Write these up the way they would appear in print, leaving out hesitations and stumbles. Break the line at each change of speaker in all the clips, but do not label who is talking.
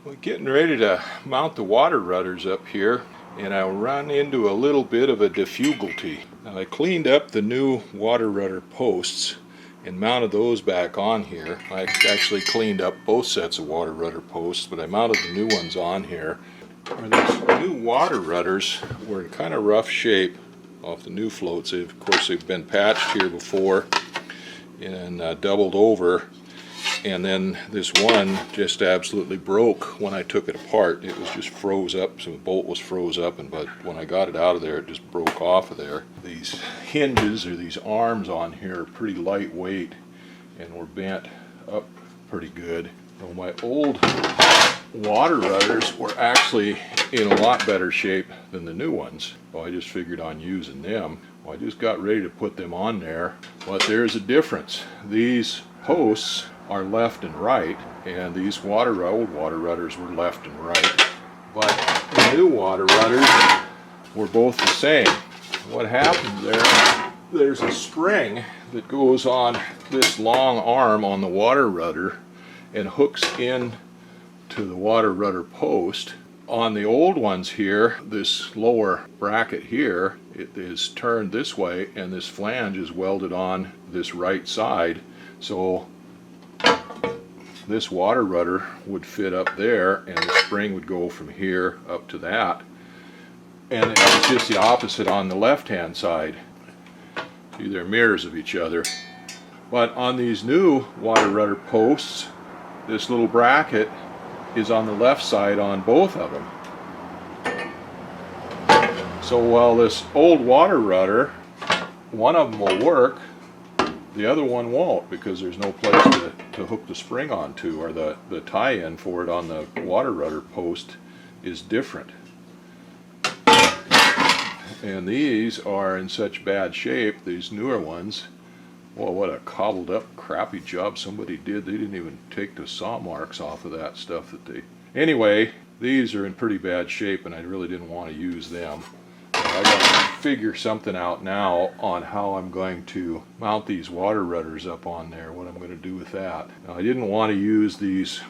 We're getting ready to mount the water rudders up here, and I run into a little bit of a difficulty. Now, I cleaned up the new water rudder posts and mounted those back on here. I actually cleaned up both sets of water rudder posts, but I mounted the new ones on here. These new water rudders were in kind of rough shape off the new floats. Of course, they've been patched here before and doubled over. And then this one just absolutely broke when I took it apart. It was just froze up, so the bolt was froze up, but when I got it out of there, it just broke off of there. These hinges, or these arms on here, are pretty lightweight and were bent up pretty good. So my old water rudders were actually in a lot better shape than the new ones. So I just figured on using them. Well, I just got ready to put them on there, but there's a difference. These posts are left and right, and these old water rudders were left and right, but the new water rudders were both the same. What happens there's a spring that goes on this long arm on the water rudder and hooks in to the water rudder post. On the old ones here, this lower bracket here, it is turned this way, and this flange is welded on this right side, so this water rudder would fit up there, and the spring would go from here up to that. And it's just the opposite on the left-hand side. See, they're mirrors of each other. But on these new water rudder posts, this little bracket is on the left side on both of them. So while this old water rudder, one of them will work, the other one won't, because there's no place to hook the spring onto, or the tie-in for it on the water rudder post is different. And these are in such bad shape, these newer ones. Well, what a cobbled up crappy job somebody did. They didn't even take the saw marks off of that stuff that they... Anyway, these are in pretty bad shape, and I really didn't want to use them. I got to figure something out now on how I'm going to mount these water rudders up on there, what I'm going to do with that. Now, I didn't want to use these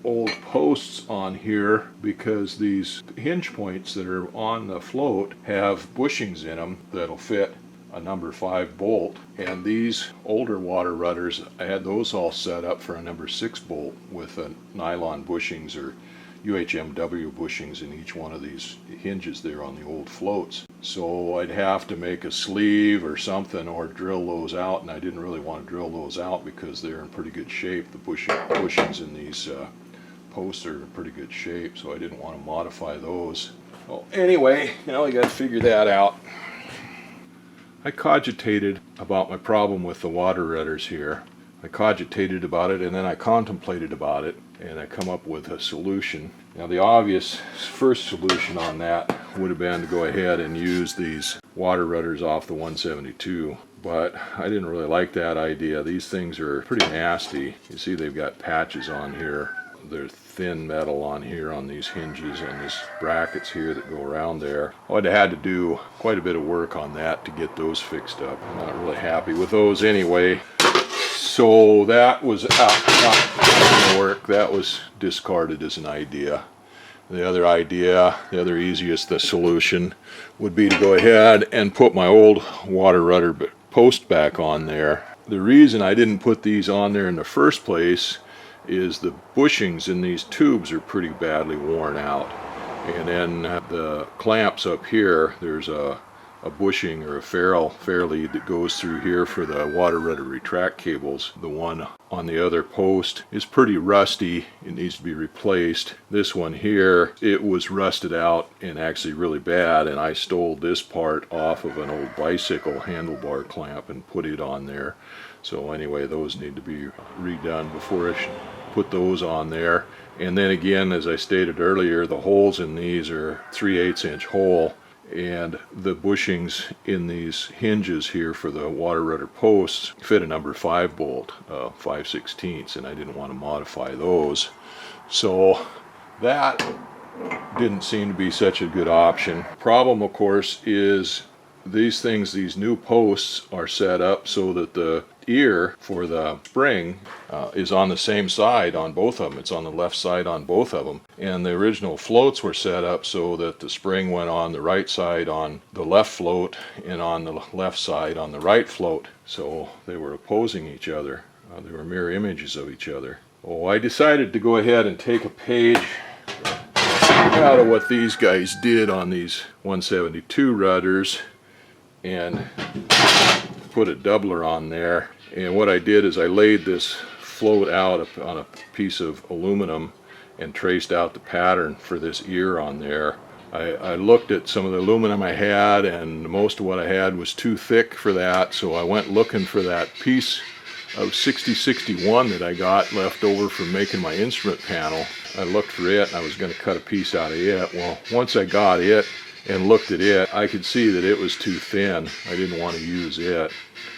old posts on here because these hinge points that are on the float have bushings in them that'll fit a number 5 bolt, and these older water rudders, I had those all set up for a number 6 bolt with a nylon bushings or UHMW bushings in each one of these hinges there on the old floats. So I'd have to make a sleeve or something, or drill those out, and I didn't really want to drill those out because they're in pretty good shape. The bushings in these posts are in pretty good shape, so I didn't want to modify those. Well, anyway, I got to figure that out. I cogitated about my problem with the water rudders here. I cogitated about it, and then I contemplated about it, and I come up with a solution. Now, the obvious first solution on that would have been to go ahead and use these water rudders off the 172, but I didn't really like that idea. These things are pretty nasty. You see they've got patches on here. They're thin metal on here on these hinges and these brackets here that go around there. I'd have had to do quite a bit of work on that to get those fixed up. I'm not really happy with those anyway. So that was not going to work. That was discarded as an idea. The other idea, the other easiest solution, would be to go ahead and put my old water rudder post back on there. The reason I didn't put these on there in the first place is the bushings in these tubes are pretty badly worn out. And then the clamps up here, there's a bushing or a fair lead that goes through here for the water rudder retract cables. The one on the other post is pretty rusty. It needs to be replaced. This one here, it was rusted out and actually really bad, and I stole this part off of an old bicycle handlebar clamp and put it on there. So anyway, those need to be redone before I put those on there. And then again, as I stated earlier, the holes in these are 3/8 inch hole, and the bushings in these hinges here for the water rudder posts fit a number 5 bolt, 5/16, and I didn't want to modify those. So that didn't seem to be such a good option. Problem, of course, is these new posts are set up so that the ear for the spring is on the same side on both of them. It's on the left side on both of them. And the original floats were set up so that the spring went on the right side on the left float and on the left side on the right float. So they were opposing each other. They were mirror images of each other. Oh, I decided to go ahead and take a page out of what these guys did on these 172 rudders and put a doubler on there. And what I did is I laid this float out on a piece of aluminum and traced out the pattern for this ear on there. I looked at some of the aluminum I had, and most of what I had was too thick for that, so I went looking for that piece of 6061 that I got left over from making my instrument panel. I looked for it and I was going to cut a piece out of it. Well, once I got it and looked at it, I could see that it was too thin. I didn't want to use it.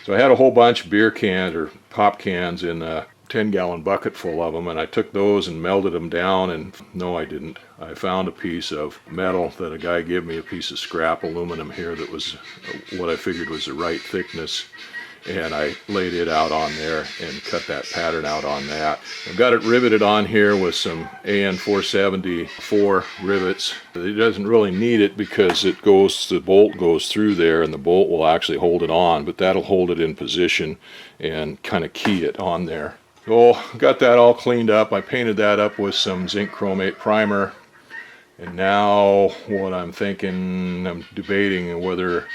So I had a whole bunch of beer cans or pop cans in a 10-gallon bucket full of them, and I took those and melted them down, and no, I didn't. I found a piece of metal that a guy gave me, a piece of scrap aluminum here that was what I figured was the right thickness, and I laid it out on there and cut that pattern out on that. I've got it riveted on here with some AN 474 rivets. It doesn't really need it because the bolt goes through there and the bolt will actually hold it on, but that'll hold it in position and kind of key it on there. So got that all cleaned up. I painted that up with some zinc chromate primer, and now what I'm thinking, I'm debating whether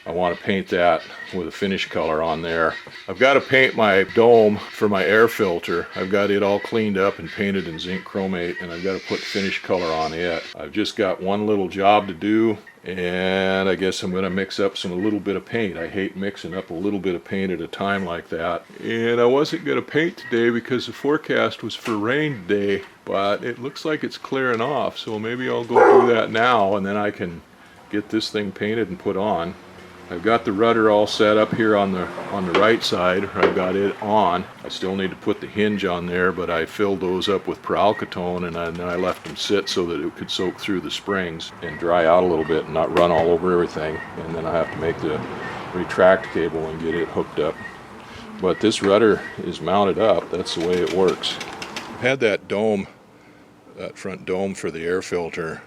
I want to paint that with a finish color on there. I've got to paint my dome for my air filter. I've got it all cleaned up and painted in zinc chromate, and I've got to put finish color on it. I've just got one little job to do, and I guess I'm going to mix up a little bit of paint. I hate mixing up a little bit of paint at a time like that. And I wasn't going to paint today because the forecast was for rain today, but it looks like it's clearing off, so maybe I'll go do that now, and then I can get this thing painted and put on. I've got the rudder all set up here on the right side. I've got it on. I still need to put the hinge on there, but I filled those up with peralkatone, and then I left them sit so that it could soak through the springs and dry out a little bit and not run all over everything. And then I have to make the retract cable and get it hooked up. But this rudder is mounted up. That's the way it works. I had that dome, that front dome for the air filter.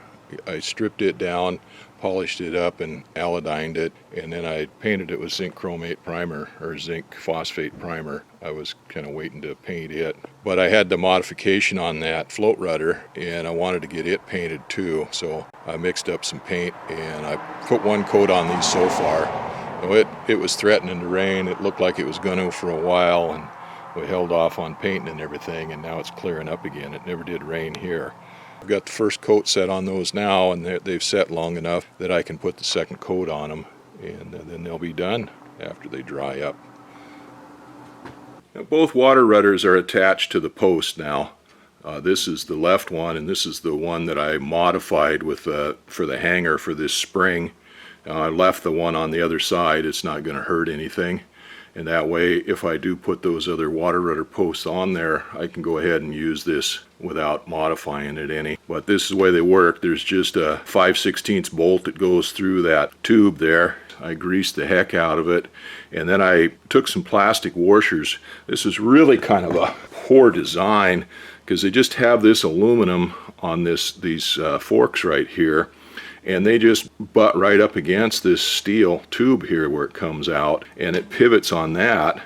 I stripped it down, polished it up, and alodined it, and then I painted it with zinc chromate primer or zinc phosphate primer. I was kind of waiting to paint it, but I had the modification on that float rudder and I wanted to get it painted too, so I mixed up some paint and I put one coat on these so far. It was threatening to rain. It looked like it was going to for a while, and we held off on painting and everything, and now it's clearing up again. It never did rain here. I've got the first coat set on those now, and they've set long enough that I can put the second coat on them, and then they'll be done after they dry up. Now, both water rudders are attached to the post now. This is the left one, and this is the one that I modified with for the hanger for this spring. I left the one on the other side. It's not going to hurt anything. And that way, if I do put those other water rudder posts on there, I can go ahead and use this without modifying it any. But this is the way they work. There's just a 5/16 bolt that goes through that tube there. I greased the heck out of it, and then I took some plastic washers. This is really kind of a poor design because they just have this aluminum on these forks right here, and they just butt right up against this steel tube here where it comes out, and it pivots on that.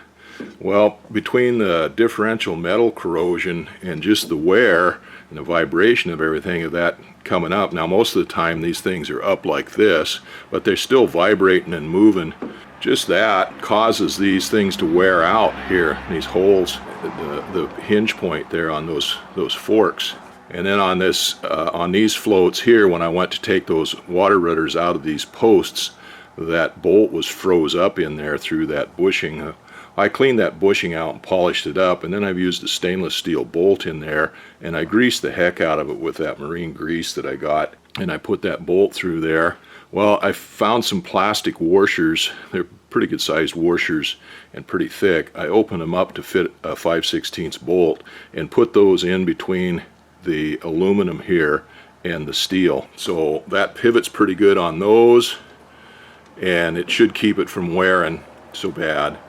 Well, between the differential metal corrosion and just the wear and the vibration of everything of that coming up, now most of the time these things are up like this, but they're still vibrating and moving. Just that causes these things to wear out here, these holes, the hinge point there on those forks. And then on these floats here, when I went to take those water rudders out of these posts, that bolt was froze up in there through that bushing. I cleaned that bushing out and polished it up, and then I've used a stainless steel bolt in there, and I greased the heck out of it with that marine grease that I got, and I put that bolt through there. Well, I found some plastic washers. They're pretty good sized washers and pretty thick. I opened them up to fit a 5/16 bolt and put those in between the aluminum here and the steel. So that pivots pretty good on those, and it should keep it from wearing so bad.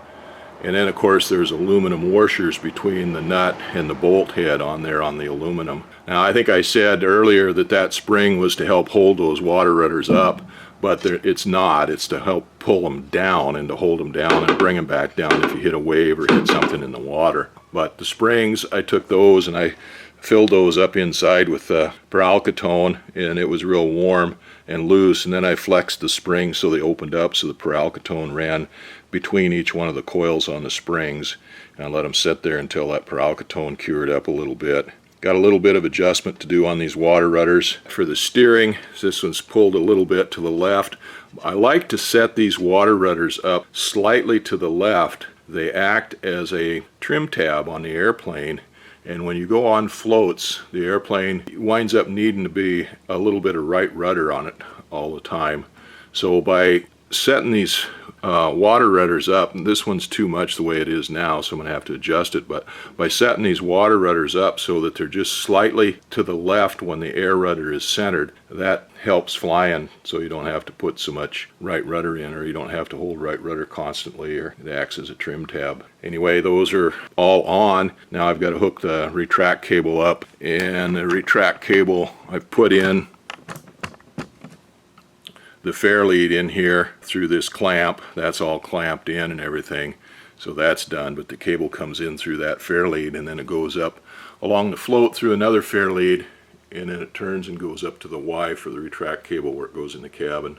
And then of course there's aluminum washers between the nut and the bolt head on there on the aluminum. Now I think I said earlier that that spring was to help hold those water rudders up, but it's not. It's to help pull them down and to hold them down and bring them back down if you hit a wave or hit something in the water. But the springs, I took those and I filled those up inside with peralkatone, and it was real warm and loose, and then I flexed the springs so they opened up so the peralkatone ran between each one of the coils on the springs, and I let them sit there until that peralkatone cured up a little bit. Got a little bit of adjustment to do on these water rudders. For the steering, this one's pulled a little bit to the left. I like to set these water rudders up slightly to the left. They act as a trim tab on the airplane, and when you go on floats, the airplane winds up needing to be a little bit of right rudder on it all the time. So by setting these water rudders up, and this one's too much the way it is now, so I'm going to have to adjust it, but by setting these water rudders up so that they're just slightly to the left when the air rudder is centered, that helps flying, so you don't have to put so much right rudder in, or you don't have to hold right rudder constantly, or it acts as a trim tab. Anyway, those are all on. Now I've got to hook the retract cable up, and the retract cable I've put in the fair lead in here through this clamp. That's all clamped in and everything, so that's done, but the cable comes in through that fair lead, and then it goes up along the float through another fair lead, and then it turns and goes up to the Y for the retract cable where it goes in the cabin.